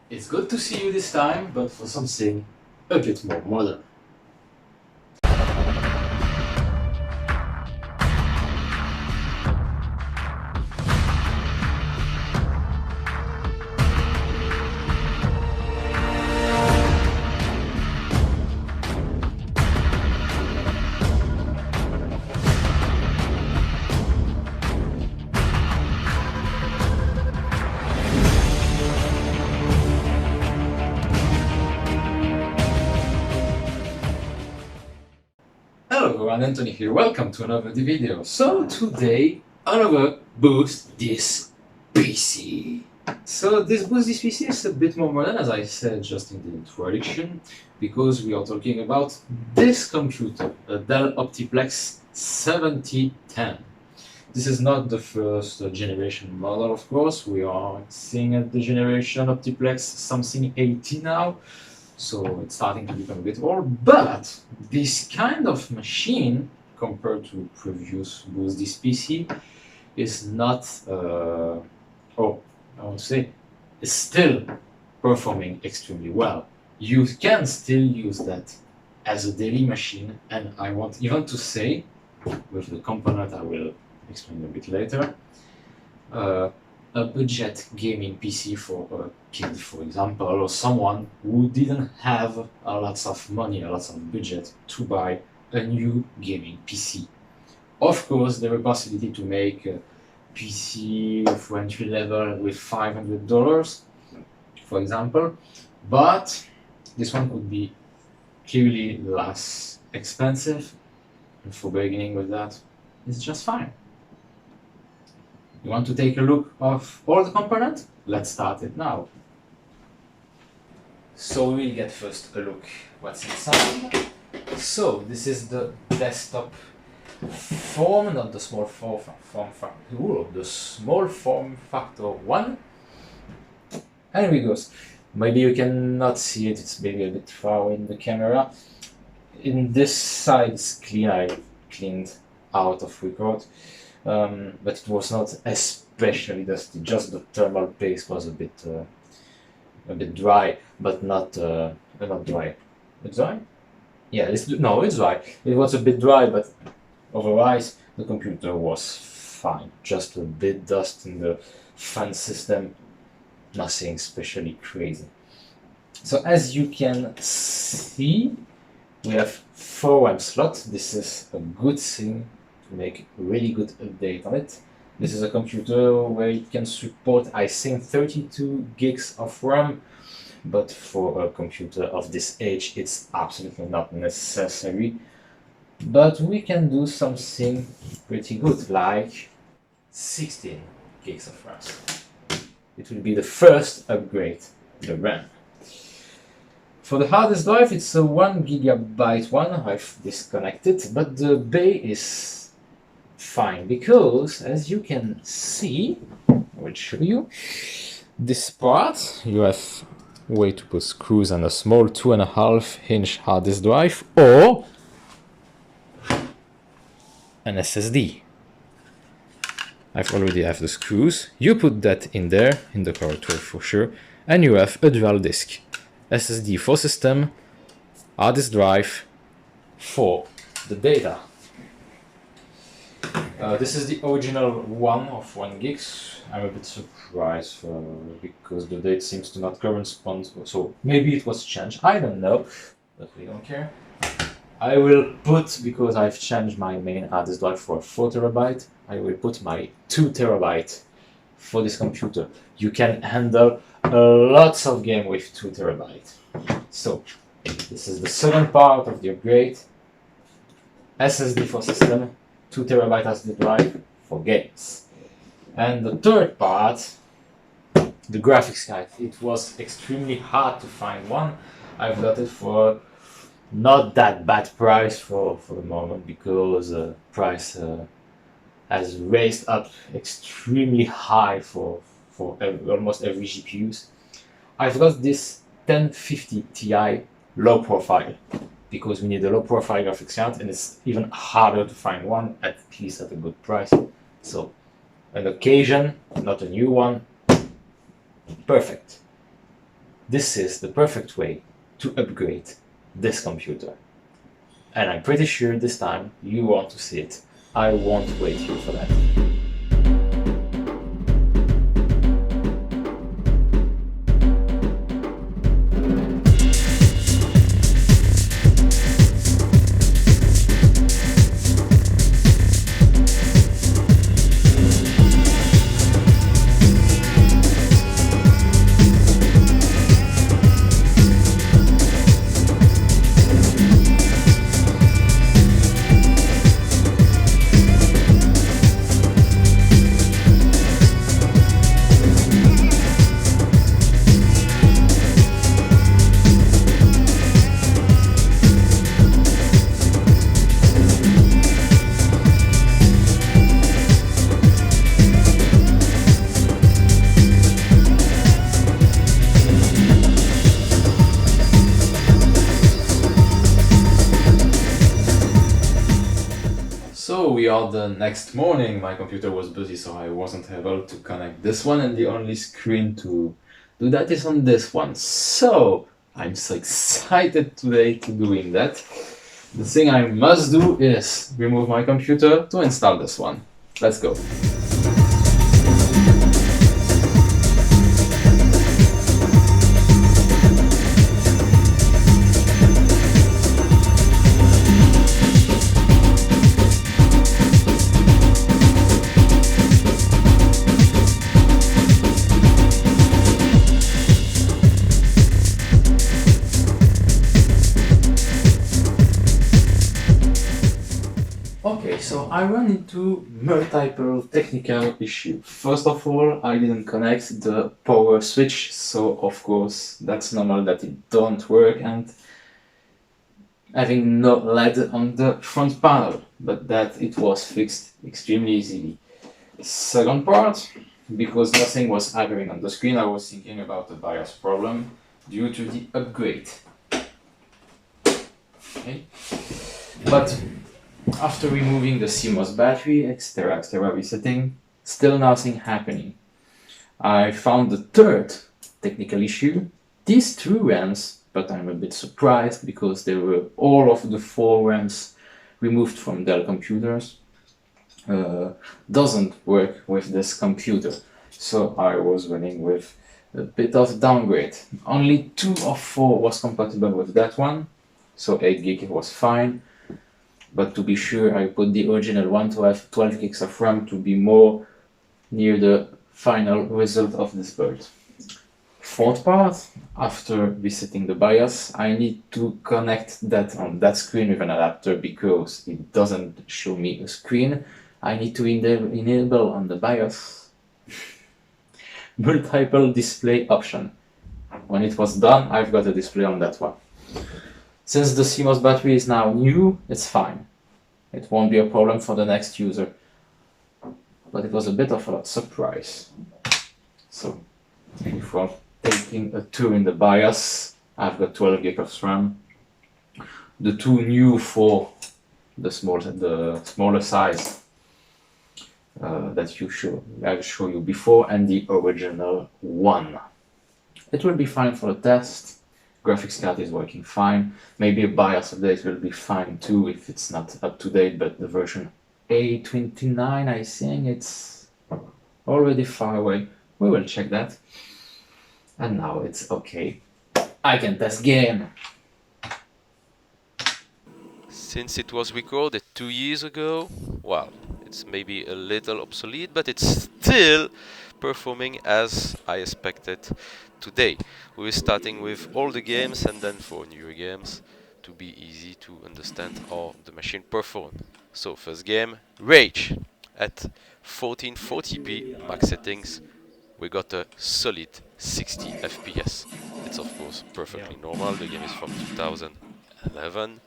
It's good to see you this time, but for something a bit more modern. Hello everyone, Anthony here. Welcome to another video. So today, another Boost This PC. So this Boost This PC is a bit more modern, as I said just in the introduction, because we are talking about this computer, a Dell Optiplex 7010. This is not the first generation model, of course. We are seeing at the generation Optiplex something 80 now. So it's starting to become a bit old, but this kind of machine, compared to previous Boost This PC, is not, I want to say, is still performing extremely well. You can still use that as a daily machine, and I want even to say, with the component I will explain a bit later, a budget gaming PC for a kid, for example, or someone who didn't have a lot of money, a lot of budget to buy a new gaming PC. Of course, there is a possibility to make a PC for entry level with $500, for example, but this one could be clearly less expensive, and for beginning with that, it's just fine. You want to take a look of all the components? Let's start it now. So we will get first a look what's inside. So this is the desktop form, not the small form factor, the small form factor one. And here we go. Maybe you cannot see it, it's maybe a bit far in the camera. In this side it's clean, I cleaned out of record. But it was not especially dusty. Just the thermal paste was a bit dry, but not dry. It's dry? Yeah, it's dry. It was a bit dry, but otherwise the computer was fine. Just a bit dust in the fan system. Nothing especially crazy. So as you can see, we have 4 RAM slots. This is a good thing. Make a really good update on it. This is a computer where it can support, I think, 32 gigs of RAM, but for a computer of this age it's absolutely not necessary. But we can do something pretty good, like 16 gigs of RAM. It will be the first upgrade, the RAM. For the hard disk drive, it's a 1 GB one. I've disconnected, but the bay is fine, because as you can see, I will show you this part. You have a way to put screws and a small 2.5-inch hard disk drive or an SSD. I've already have the screws. You put that in there, in the power tool for sure, and you have a dual disk SSD for system, hard disk drive for the data. This is the original one of 1 gig. I'm a bit surprised because the date seems to not correspond, so maybe it was changed, I don't know, but we don't care. I will put, because I've changed my main hard disk drive for 4 TB, I will put my 2 TB for this computer. You can handle lots of games with 2 TB. So, this is the second part of the upgrade. SSD for system, 2 TB SSD drive for games. And the third part, the graphics card. It was extremely hard to find one. I've got it for not that bad price for the moment, because the price has raised up extremely high for almost every GPUs. I've got this 1050 Ti low profile, because we need a low profile graphics card, and it's even harder to find one, at least at a good price. So an occasion, not a new one, perfect. this is the perfect way to upgrade this computer. And I'm pretty sure this time you want to see it. I won't wait here for that. So we are the next morning. My computer was busy, so I wasn't able to connect this one, and the only screen to do that is on this one. So I'm so excited today to doing that. The thing I must do is remove my computer to install this one. Let's go. Okay, so I run into multiple technical issues. First of all, I didn't connect the power switch, so of course that's normal that it don't work, and having no LED on the front panel, but that it was fixed extremely easily. Second part, because nothing was appearing on the screen, I was thinking about the BIOS problem due to the upgrade. Okay. But after removing the CMOS battery, etc., resetting, still nothing happening. I found the third technical issue. These two RAMs, but I'm a bit surprised because they were all of the 4 RAMs removed from Dell computers. Doesn't work with this computer. So I was running with a bit of downgrade. Only 2 of 4 was compatible with that one, so 8 gig was fine. But to be sure, I put the original one to have 12 gigs of RAM to be more near the final result of this build. Fourth part, after resetting the BIOS, I need to connect that on that screen with an adapter because it doesn't show me a screen. I need to enable on the BIOS multiple display option. When it was done, I've got a display on that one. Since the CMOS battery is now new, it's fine. It won't be a problem for the next user. But it was a bit of a surprise. So, before taking a tour in the BIOS, I've got 12 gig of RAM. The 2 new for the smaller size that I've shown you before, and the original one. It will be fine for the test. Graphics card is working fine. Maybe a BIOS update will be fine too if it's not up to date, but the version A29, I think it's already far away. We will check that. And now it's okay. I can test game. Since it was recorded 2 years ago, well, it's maybe a little obsolete, but it's still performing as I expected today. We're starting with all the games and then for newer games to be easy to understand how the machine performs. So first game, Rage. At 1440p max settings, we got a solid 60 FPS. It's of course perfectly normal, the game is from 2011.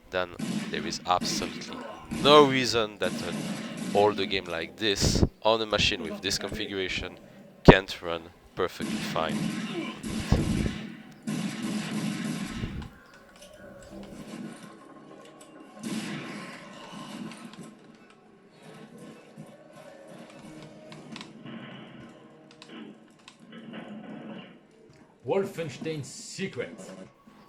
Then there is absolutely no reason that an older game like this on a machine with this configuration can't run perfectly fine. Wolfenstein Secret.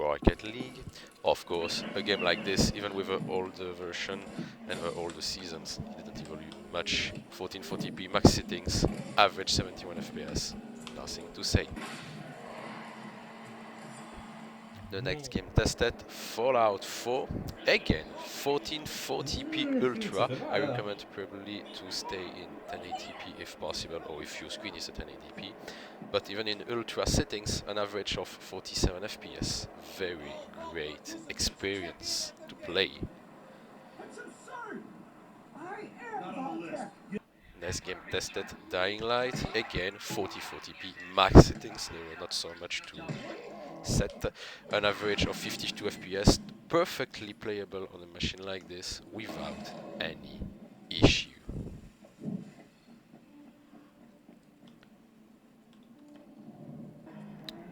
Rocket League. Of course, a game like this, even with an older version and the older seasons, didn't evolve much. 1440p max settings, average 71 FPS. Nothing to say. The next game tested, Fallout 4. Again, 1440p Ultra. I recommend probably to stay in 1080p if possible, or if your screen is at 1080p. But even in Ultra settings, an average of 47 FPS. Very great experience to play. Next game tested, Dying Light. Again, 4040p max settings. There were not so much to set. An average of 52 FPS, perfectly playable on a machine like this without any issue.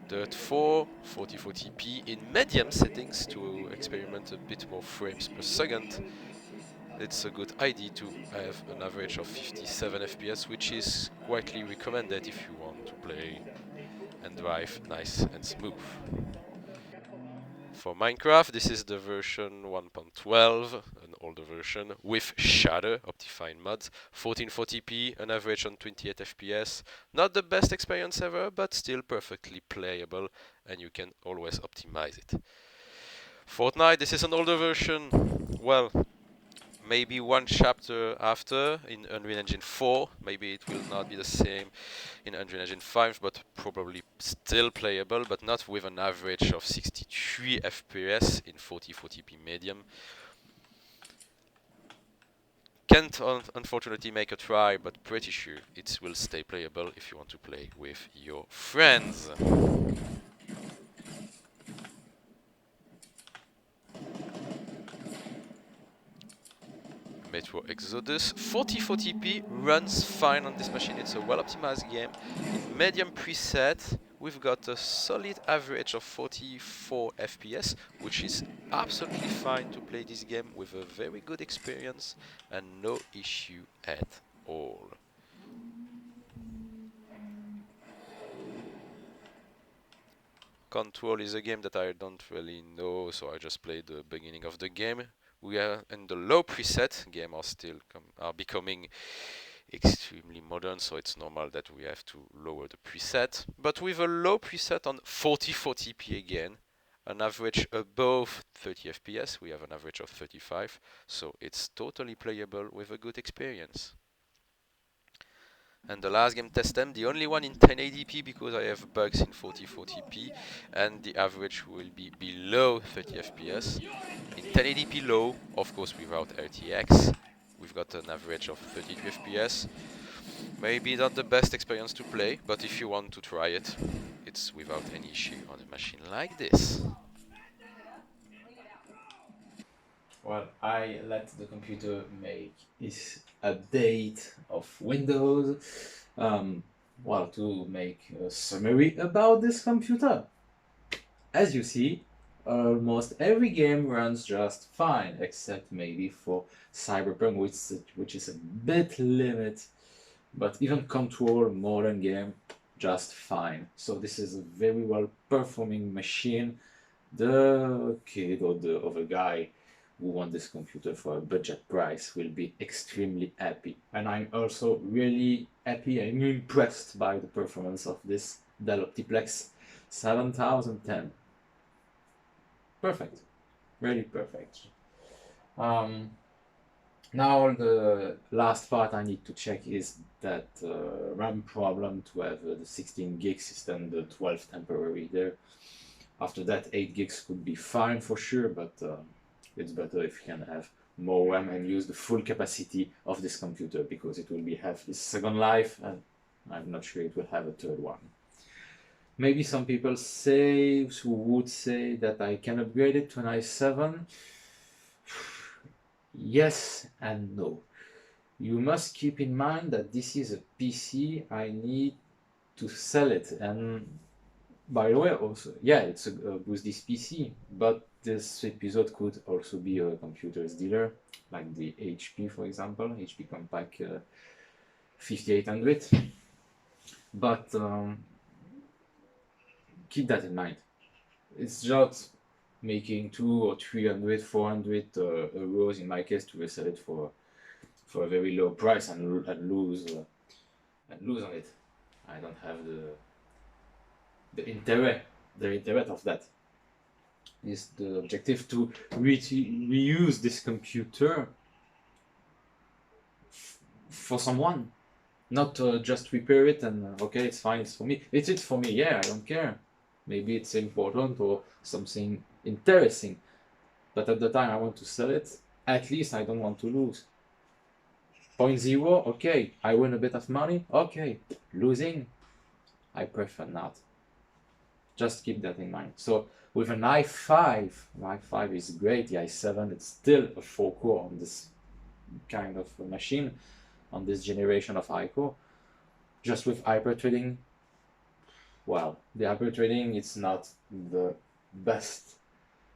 Dirt 4, 4040p in medium settings to experiment a bit more frames per second. It's a good idea to have an average of 57 FPS, which is quietly recommended if you want to play and drive nice and smooth. For Minecraft, this is the version 1.12, an older version, with shader optifine mods, 1440p, an average on 28 FPS. Not the best experience ever, but still perfectly playable, and you can always optimize it. Fortnite, this is an older version, well, maybe one chapter after in Unreal Engine 4. Maybe it will not be the same in Unreal Engine 5, but probably still playable, but not with an average of 63 FPS in 4040p medium. Can't unfortunately make a try, but pretty sure it will stay playable if you want to play with your friends. Metro Exodus 4040p runs fine on this machine. It's a well optimized game. In medium preset, we've got a solid average of 44 FPS, which is absolutely fine to play this game with a very good experience and no issue at all. Control is a game that I don't really know, so I just played the beginning of the game. We are in the low preset. Game are still becoming extremely modern, so it's normal that we have to lower the preset. But with a low preset on 4040p again, an average above 30 FPS, we have an average of 35, so it's totally playable with a good experience. And the last game tested, the only one in 1080p because I have bugs in 4040p, and the average will be below 30 FPS. In 1080p low, of course without RTX, we've got an average of 32 FPS. Maybe not the best experience to play, but if you want to try it, it's without any issue on a machine like this. Well, I let the computer make its update of Windows. Well, to make a summary about this computer. As you see, almost every game runs just fine, except maybe for Cyberpunk, which is a bit limited. But even Control, modern game, just fine. So this is a very well performing machine. The kid or the other guy who want this computer for a budget price will be extremely happy. And I'm also really happy and impressed by the performance of this Dell Optiplex 7010. Perfect, really perfect. Now the last part I need to check is that RAM problem to have the 16 gigs system, the 12 temporary there. After that 8 gigs could be fine for sure, but it's better if you can have more RAM and use the full capacity of this computer, because it will have its second life and I'm not sure it will have a third one. Maybe some people who would say that I can upgrade it to an i7. Yes and no. You must keep in mind that this is a PC. I need to sell it, and by the way, also, yeah, it's a BoostThis PC, but this episode could also be a computer's dealer, like the HP, for example, HP Compaq 5800. But keep that in mind. It's just making 200 or 300, 400 euros in my case to resell it for a very low price and lose on it. I don't have the interest of that. Is the objective to reuse this computer for someone, not just repair it and okay, it's fine, it's for me. It's for me, yeah, I don't care. Maybe it's important or something interesting, but at the time I want to sell it, at least I don't want to lose. 0.0, okay, I win a bit of money, okay. Losing, I prefer not. Just keep that in mind. So with an i5 is great. The i7, it's still a 4-core on this kind of machine, on this generation of i-core. Just with hyperthreading, well, the hyperthreading, it's not the best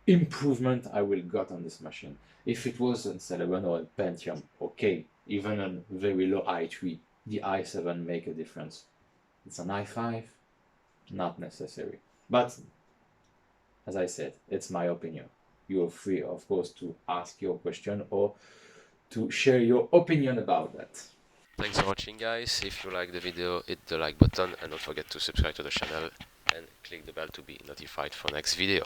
improvement I will got on this machine. If it was an Celeron or a Pentium, okay, even a very low i3, the i7 make a difference. It's an i5, not necessary. But as I said, it's my opinion. You are free, of course, to ask your question or to share your opinion about that. Thanks for watching, guys. If you like the video, hit the like button and don't forget to subscribe to the channel and click the bell to be notified for next video.